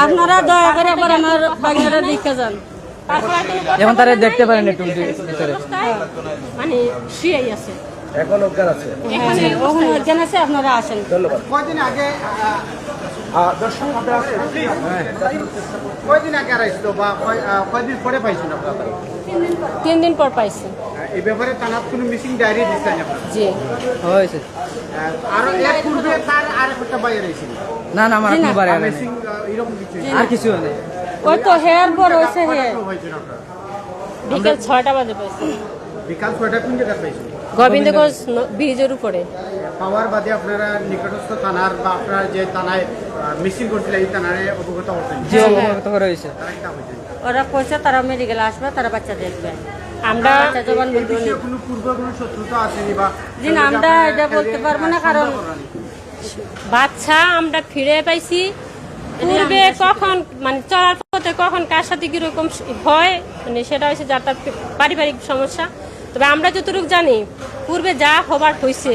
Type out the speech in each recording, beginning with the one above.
আপনারা দয়া করে আবার আমার বাগিনাটা দেখে যান। এখন তারা দেখতে পারেন একটু ভিতরে মানে শুয়ে আছে এখন অজ্ঞান আছে, ওখানে অজ্ঞান আছে, আপনারা আসেন। ধন্যবাদ। কয়দিন আগে দর্শক আপনারা কয়দিন আগে আড়াইছিল বা কয়দিন পরে পাইছেন আপনারা? 3 দিন পর পাইছি। এই ব্যাপারে থানার কোনো মিসিং ডায়েরি দিচ্ছেন আপনারা? জি হয়েছে। আরো এর পূর্বে তার আর একটা বাইরে রয়েছিল না না আমার কোনো বারে নাই, মিসিং এরকম কিছু আর কিছু নেই। ওই তো হেয়ার পর হয়েছে হেয়ার হয়েছিল আপনারা? বিকেল 6টা বাজে পাইছি। বিকাল 6টা কোন জায়গায় পাইছেন? গোবিন্দগঞ্জ ব্রিজের উপরে। পাওয়ার বাদে আপনারা নিকটস্থ থানার বা আপনারা যে থানায় মিসিং করছিল এই থানায় অবগত হচ্ছেন? জি অবগত করা হয়েছে। তারা কি হয়েছে? ওরা কইছে তারা মেডিকেল আসবে, তারা বাচ্চা দেখবে। আমরা বাচ্চা জবান এই বিষয়ে কোনো পূর্ব কোনো শত্রুতা আসেনি বা জি না, আমরা এটা বলতে পারবো না, কারণ বাচ্চা আমরা ফিরে পাইছি। পূর্বে কখন মানে চলার পথে কখন কার সাথে কিরকম হয় মানে সেটা হচ্ছে যার তার পারিবারিক সমস্যা। তবে আমরা যতটুকু জানি পূর্বে যা হবার হয়েছে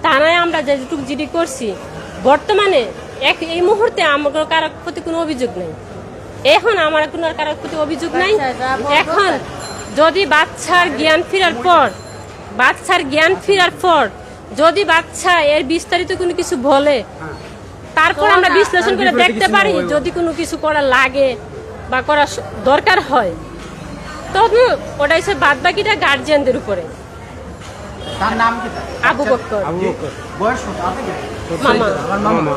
থানায় আমরা যেটুকু জিডি করছি, বর্তমানে এই মুহূর্তে আমার কারো প্রতি কোনো অভিযোগ নেই। এখন আমার কোনো কারো প্রতি অভিযোগ নাই। এখন যদি বাচ্চার জ্ঞান ফেরার পর যদি বাচ্চা এর বিস্তারিত কোনো কিছু বলে, তারপর আমরা বিশ্লেষণ করে দেখতে পারি যদি কোনো কিছু করা লাগে বা করা দরকার হয়, তখন ওটা হচ্ছে বাদ বাকিটা গার্জিয়ানদের উপরে। তার নাম কি? আবু বকর। বয়স কত? আপনি কি? মামা। আমার মামা।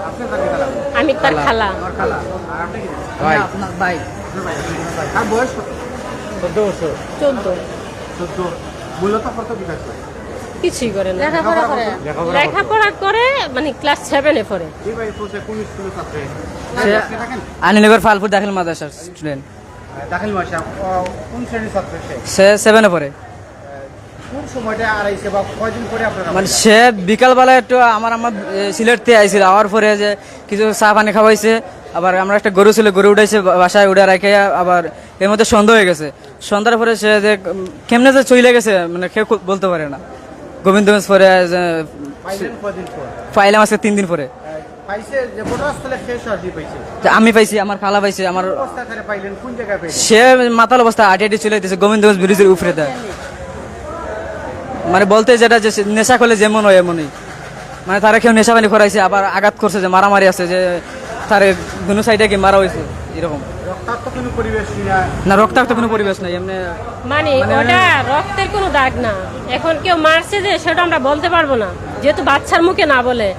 আপনি তার কি তারা? আমি তার খালা। আমার খালা। আর আপনি কি? ভাই আপনার ভাই তার বয়স কত? 14 বছর। 14। 14। মূলত কত বিকাশ করে? কিছুই করে না, লেখাপড়া করে? লেখাপড়া করে মানে ক্লাস 7-এ পড়ে। এই ভাই কোথায় কোন স্কুলে ছাত্র? সে আনিনগর ফালপুর দাখিল মাদ্রাসার স্টুডেন্ট। দাখিল মাসা কোন শ্রেণীর ছাত্র সে সে? 7-এ পড়ে। কোন সময়টা আড়াইছে বা কয়দিন পরে আপনারা? মানে সে বিকালবেলা একটু আমার সিলেট থেকে আইছিল, আওয়ার পরে যে কিছু চা পানি খাওয়াইছে, আবার আমরা একটা গরু ছিল, গরু উঠাইছে বাসায় উঠে রেখে, আবার এর মধ্যে সন্ধ্যা হয়ে গেছে। সন্ধ্যার পরে সে যে কেমনে যে চলে গেছে মানে কেউ বলতে পারে না। গোবিন্দগঞ্জ পরে পাইলেন কয়দিন পর? পাইলাম আজকে 3 দিন পরে। পাইছে যে ঘটনাস্থলে শেষ আসি পাইছে। যে আমি পাইছি, আমার খালা পাইছে, আমার অবস্থা করে পাইলেন কোন জায়গায় পাইছেন? সে মাতাল অবস্থা আটি চলে যেতেছে গোবিন্দগঞ্জ ব্রিজের উপরে। মানে বলতে যেটা যে নেশা করলে যেমন হয় এমনই, মানে তারা কেউ নেশা পানি করাইছে, আবার আঘাত করছে, যে মারামারি আছে, যে তার দুনো সাইডে কি মারা হয়েছে এরকম। রক্তাক্ত কোনো পরিবেশ না, রক্তাক্ত কোনো পরিবেশ নাই এমনি। মানে ওটা রক্তের কোনো দাগ না। এখন কেউ মারছে যে সেটা আমরা বলতে পারবো না, যেহেতু বাচ্চার মুখে না বলে।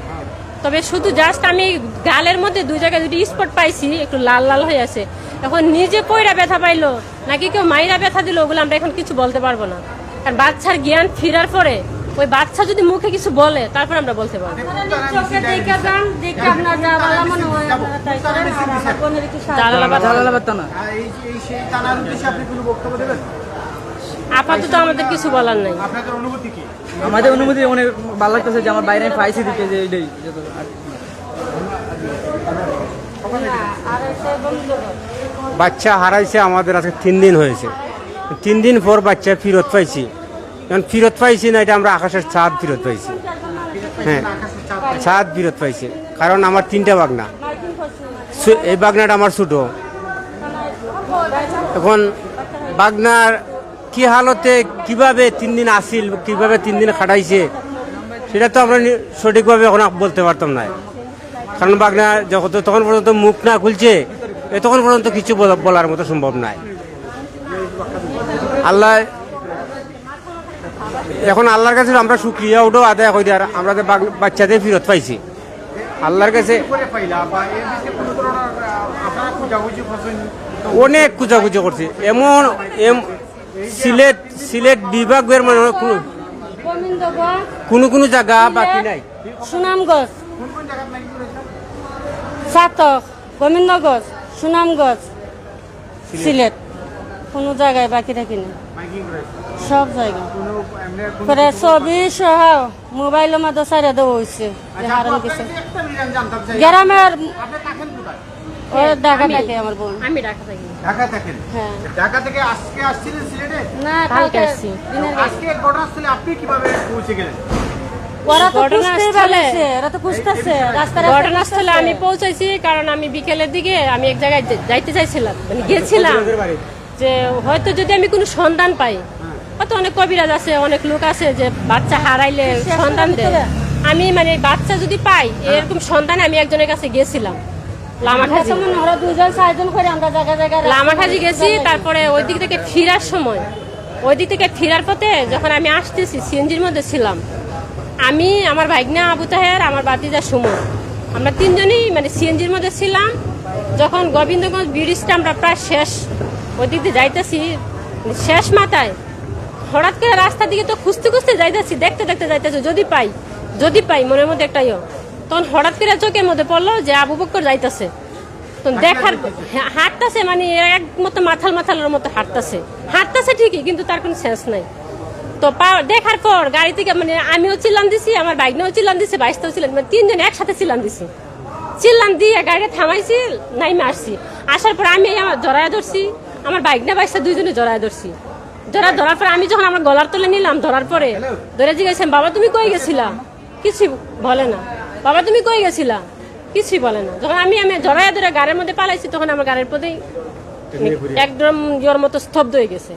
তবে শুধু জাস্ট আমি গালের মধ্যে 2 জায়গায় 2টি স্পট পাইছি, একটু লাল লাল হয়ে আছে। এখন নিজে পয়রা ব্যথা পাইলো নাকি কেউ মাইরা ব্যথা দিল, ওগুলো আমরা এখন কিছু বলতে পারবো না। কারণ বাচ্চার জ্ঞান ফেরার পরে ওই বাচ্চা যদি মুখে কিছু বলে তারপর আমরা বলতে পারবো। জালালাবাদ থানা। সেই থানার উদ্দেশ্যে আপনি কোনো বক্তব্য দেবেন? আপাতত আমাদের কিছু বলার নাই। আপনাদের অনুভূতি কি? আমাদের অনুমতি অনেক ভালো লাগতেছে যে আমার বাইরে আমি পাইছি দিকে যে এইটাই। বাচ্চা হারাইছে আমাদের আজকে 3 দিন হয়েছে। 3 দিন পর বাচ্চা ফেরত পাইছি। এখন ফেরত পাইছি না, এটা আমরা আকাশের চাঁদ ফেরত পাইছি। হ্যাঁ, চাঁদ ফেরত পাইছি, কারণ আমার 3টা বাগনা। এই বাগনাটা আমার ছোট। এখন বাগনার কি হালতে কিভাবে 3 দিন আসিল, কিভাবে 3 দিন খাটাইছে, সেটা তো আমরা সঠিকভাবে এখন বলতে পারতাম না। কারণ বাগনা যখন তখন পর্যন্ত মুখ না খুলছে, তখন পর্যন্ত কিছু বলার মতো সম্ভব নাই। আল্লাহ এখন আল্লাহর কাছে আমরা শুক্রিয়া ওটাও আদায় করি, আর আমরা যে বাচ্চাদের ফেরত পাইছি আল্লাহর কাছে অনেক খুঁজাখুঁজি করছি। এমন সিলেট বিভাগের মানে কোনো জায়গা বাকি নাই। সুনামগঞ্জ, সাতক, গোবিন্দগঞ্জ, সুনামগঞ্জ, সিলেট, কোনো জায়গায় বাকি থাকি না, সব জায়গা পরে ছবি সহ মোবাইলের মধ্যে সাইডে দেওয়া হয়েছে যে হারানো গেছে। গ্রামের ও ঢাকা থাকে আমার বোন। আমি ঢাকা থাকি। ঢাকা থাকেন? হ্যাঁ। ঢাকা থেকে আজকে আসছিলেন সিলেটে? না, কালকে আসছি। আজকে ঘটনাস্থলে আপনি কিভাবে পৌঁছে গেলেন? ঘটনাস্থলে আমি পৌঁছাইছি, কারণ আমি বিকেলের দিকে আমি এক জায়গায় যাইতে চাইছিলাম, মানে গেছিলাম যে হয়তো যদি আমি কোনো সন্ধান পাই, হয়তো অনেক কবিরাজ আছে, অনেক লোক আছে যে বাচ্চা হারাইলে সন্ধান দেয়। আমি মানে বাচ্চা যদি পাই এরকম সন্ধান আমি একজনের কাছে গেছিলাম লামাখাজি গেছি। তারপরে ওই দিক থেকে ফিরার সময়, ওই দিক থেকে ফিরার পথে যখন আমি আসতেছি সিএনজির মধ্যে ছিলাম আমি, আমার ভাইগনা আবু তাহের, আমার বাতিজা সুমন, আমরা তিনজনই মানে সিএনজির মধ্যে ছিলাম। যখন গোবিন্দগঞ্জ ব্রিজটা আমরা প্রায় শেষ ওই দিক দিয়ে যাইতেছি, শেষ মাথায় হঠাৎ করে রাস্তার দিকে তো খুঁজতে খুঁজতে যাইতেছি, দেখতে দেখতে যাইতেছি যদি পাই মনের মধ্যে একটাই, তখন হঠাৎ করে চোখের মধ্যে পড়লো যে আবু বকর যাইতেছে। তখন দেখার হাঁটতেছে, মানে একমতো মাথালের মতো হাঁটতেছে ঠিকই, কিন্তু তার কোনো সেন্স নাই। তো দেখার পর গাড়ি থেকে মানে আমিও চিল্লান দিছি, আমার বাইকটাও চিল্লান দিছে, বাইশটাও চিল্লান, মানে তিনজন একসাথে চিল্লান দিছি। চিল্লান দিয়ে গাড়িটা থামাইছি, নাইমে আসছি। আসার পর আমি আমার জড়ায় ধরছি, আমার বাইকটা বাইশটা দুইজনে জড়ায় ধরছি। ধরার পরে আমি যখন আমার গলার তলে নিলাম, ধরার পরে ধরে জিজ্ঞাসা, বাবা তুমি কই গেছিলা? কিছু বলে না। বাবা তুমি কই গেছিলা? কিছুই বলে না। যখন আমি জড়ায় ধরে গাড়ির মধ্যে পালাইছি, তখন আমার গাড়ির পথেই একদম ইয়োর মতো স্তব্ধ হয়ে গেছে।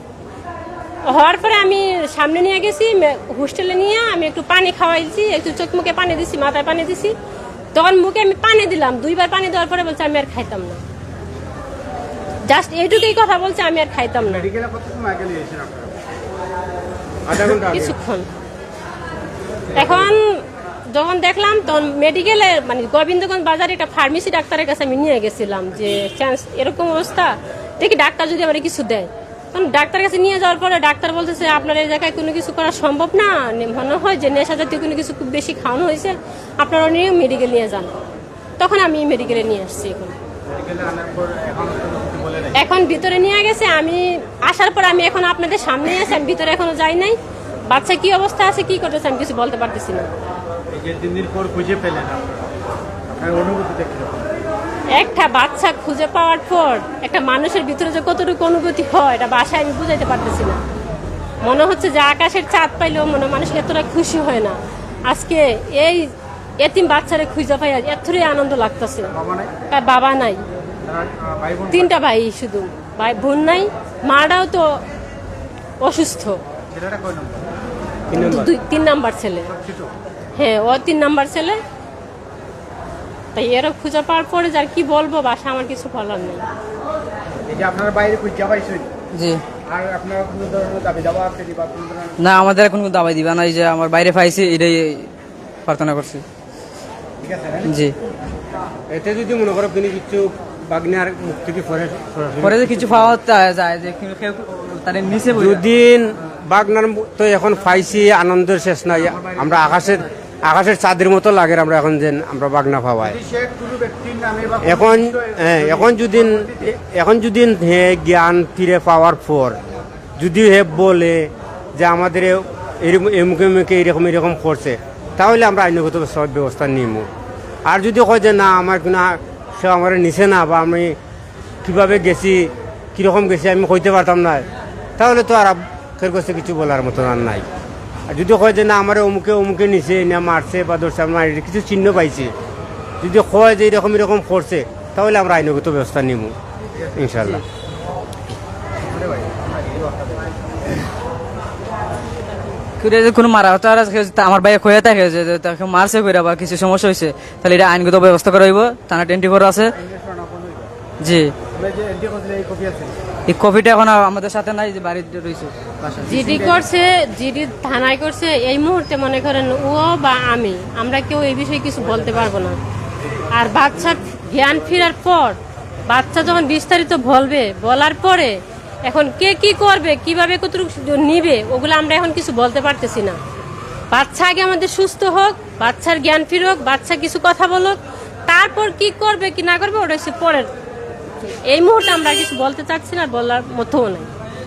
হওয়ার পরে আমি সামনে নিয়ে গেছি, হোস্টেলে নিয়ে আমি একটু পানি খাওয়াইছি, একটু চোখ মুখে পানি দিছি, মাথায় পানি দিছি। তখন মুখে আমি পানি দিলাম, 2বার পানি দেওয়ার পরে বলছে আমি আর খাইতাম না। জাস্ট এইটুকুই কথা বলছে, আমি আর খাইতাম না। কিছুক্ষণ। এখন যখন দেখলাম, তখন মেডিকেলে মানে গোবিন্দগঞ্জ বাজারে একটা ফার্মেসি ডাক্তারের কাছে আমি নিয়ে গেছিলাম যে চান্স এরকম অবস্থা, দেখি ডাক্তার যদি আবার কিছু দেয়। তখন ডাক্তারের কাছে নিয়ে যাওয়ার পরে ডাক্তার বলতেছে আপনার এই জায়গায় কোনো কিছু করা সম্ভব না, মনে হয় যে নেশা জাতীয় কোনো কিছু খুব বেশি খাওয়ানো হয়েছে, আপনারা নিয়ে মেডিকেল নিয়ে যান। তখন আমি মেডিকেলে নিয়ে আসছি। এখন ভিতরে নিয়ে গেছে, আমি আসার পর আমি এখন আপনাদের সামনে আছি, আমি ভিতরে এখনো যাই নাই। বাচ্চা কি অবস্থা আছে, কি করতেছে আমি কিছু বলতে পারতেছি না। একটা বাচ্চা খুঁজে পাওয়ার পর একটা মানুষের ভিতরে যে কতটুকু অনুভূতি হয়, এটা বাসায় আমি বুঝাইতে পারতেছি না। মনে হচ্ছে যে আকাশের চাঁদ পাইলেও মনে মানুষ এতটা খুশি হয় না। আজকে এই এতিম বাচ্চারে খুঁজে পাই এতটাই আনন্দ লাগতেছে। বাবা নাই, 3টা ভাই শুধু, ভাই বোন নাই, মাটাও তো অসুস্থ। 3 নাম্বার ছেলে, হ্যাঁ ও 3 নাম্বার ছেলে। তাই এরা খুঁজে পাওয়ার পরে যার কি বলবো, বাসা আমার কিছু বলার নেই। না, আমাদের এখন কোনো দাবাই দিবা না, এই যে আমার বাইরে পাইছি এটাই প্রার্থনা করছি। জি, এতে যদি মনে করো তিনি কিছু বাগনার মুখ থেকে পরে যে কিছু পাওয়া যায় যে তার নিচে দুদিন বাগনার তো এখন পাইছি, আনন্দের শেষ নাই। আমরা আকাশের চাঁদের মতো লাগে আমরা এখন যে আমরা বাগনা পাওয়াই। এখন যদি হে জ্ঞান ফিরে পাওয়ার পর যদি হে বলে যে আমাদের মুখে মুখে এরকম করছে, তাহলে আমরা আইনগত সব ব্যবস্থা নিব। আর যদি কয় যে না আমার কিনা সে আমার নিচে না, বা আমি কীভাবে গেছি কীরকম গেছি আমি কইতে পারতাম না, তাহলে তো আর কের কাছে কিছু বলার মতন আর নাই। আর যদি কয় যে না আমার অমুকে নিচে না মারছে বা ধরছে, আমার কিছু চিহ্ন পাইছি, যদি কয় যে এরকম করছে, তাহলে আমরা আইনগত ব্যবস্থা নিব ইনশাল্লাহ। কোনো মারা হতো আর আমার ভাই খোয়া থাকে যে তাকে মারছে করে বা কিছু সমস্যা হয়েছে, তাহলে এটা আইনগত ব্যবস্থা করা হইব। থানা 24 আছে। জি, এই কপিটা এখন আমাদের সাথে নাই, যে বাড়িতে রয়েছে। জিডি করছে, জিডি থানায় করছে। এই মুহূর্তে মনে করেন ও বা আমরা কেউ এই বিষয়ে কিছু বলতে পারবো না। আর বাচ্চা জ্ঞান ফেরার পর বাচ্চা যখন বিস্তারিত বলার পরে এখন কে কি করবে, কিভাবে কতটুকু নিবে, ওগুলো আমরা এখন কিছু বলতে পারতেছি না। বাচ্চা আগে আমাদের সুস্থ হোক, বাচ্চার জ্ঞান ফিরুক, বাচ্চা কিছু কথা বলুক, তারপর কি করবে কি না করবে ওটা হচ্ছে পরের। এই মুহূর্তে আমরা কিছু বলতে চাচ্ছি না, বলার মতোও নাই।